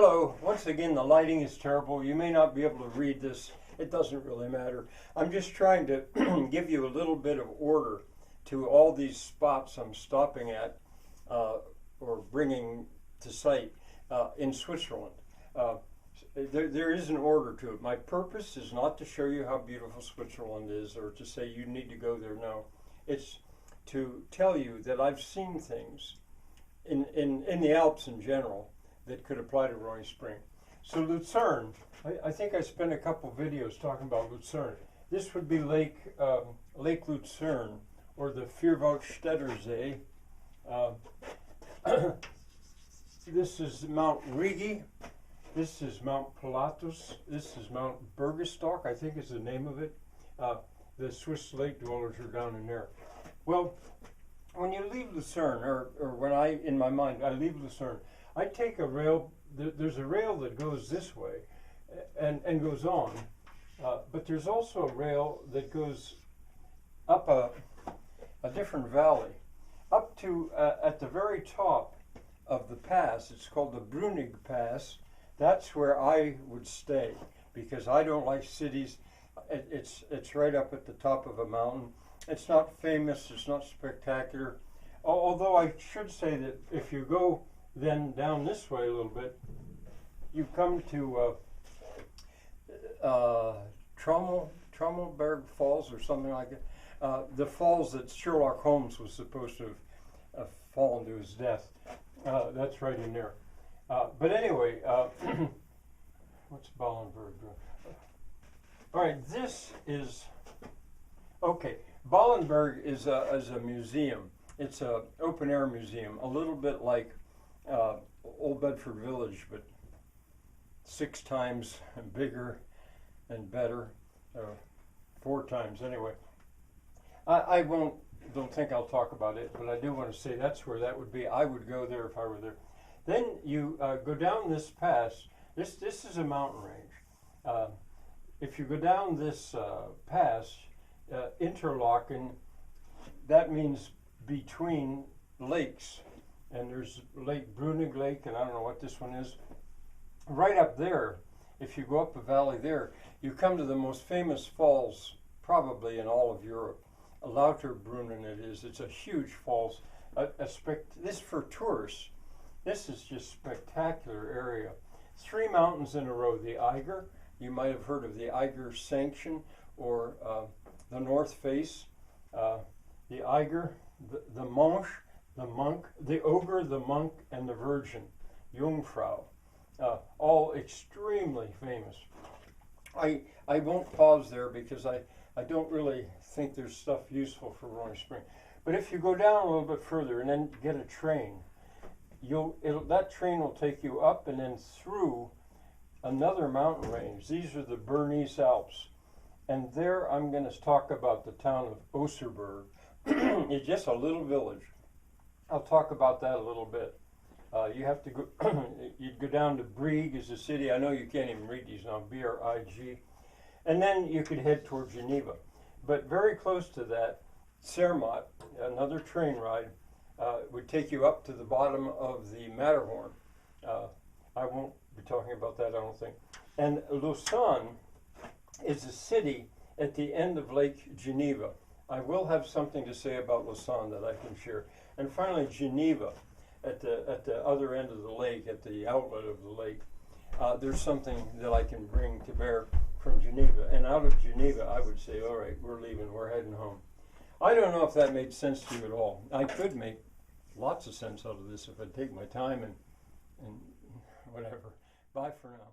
Hello. Once again, the lighting is terrible. You may not be able to read this. It doesn't really matter. I'm just trying to give you a little bit of order to all these spots I'm stopping at or bringing to sight in Switzerland. There is an order to it. My purpose is not to show you how beautiful Switzerland is or to say you need to go there. No, it's to tell you that I've seen things in the Alps in general that could apply to Roaring Spring. So Lucerne, I think I spent a couple videos talking about Lucerne. This would be Lake Lucerne, or the Vierwoudstätter See. This is Mount Rigi. This is Mount Pilatus. This is Mount Bergestock, I think is the name of it. The Swiss lake dwellers are down in there. Well, when you leave Lucerne, or when in my mind, I leave Lucerne, I take a rail. There's a rail that goes this way and goes on, but there's also a rail that goes up a different valley, up to at the very top of the pass. It's called the Brunig Pass. That's where I would stay because I don't like cities. It's right up at the top of a mountain. It's not famous. It's not spectacular. Although I should say that if you go then down this way a little bit, you come to Trommelberg Falls or something like it. The falls that Sherlock Holmes was supposed to have fallen to his death. That's right in there. But anyway, what's Ballenberg? All right, this is, okay, Ballenberg is a museum. It's an open-air museum, a little bit like Old Bedford Village, but 6 times bigger and better, 4 times anyway. I don't think I'll talk about it, but I do want to say that's where that would be. I would go there if I were there. Then you go down this pass. This is a mountain range. If you go down this pass, Interlaken, that means between lakes. And there's Lake Brunig Lake, and I don't know what this one is. Right up there, if you go up a valley there, you come to the most famous falls probably in all of Europe. Lauterbrunnen it is. It's a huge falls. This for tourists. This is just spectacular area. 3 mountains in a row. The Eiger, you might have heard of the Eiger Sanction, or the North Face. The Eiger, the Monch, the Monk, the Ogre, the Monk, and the Virgin, Jungfrau, all extremely famous. I won't pause there because I don't really think there's stuff useful for Roaring Spring. But if you go down a little bit further and then get a train, that train will take you up and then through another mountain range. These are the Bernese Alps. And there I'm going to talk about the town of Osterberg. It's just a little village. I'll talk about that a little bit. You have to go, you'd go down to Brieg is the city. I know you can't even read these now, B-R-I-G. And then you could head toward Geneva. But very close to that, Zermatt, another train ride, would take you up to the bottom of the Matterhorn. I won't be talking about that, I don't think. And Lausanne is a city at the end of Lake Geneva. I will have something to say about Lausanne that I can share. And finally, Geneva, at the other end of the lake, at the outlet of the lake, there's something that I can bring to bear from Geneva. And out of Geneva, I would say, all right, we're leaving, we're heading home. I don't know if that made sense to you at all. I could make lots of sense out of this if I'd take my time and whatever. Bye for now.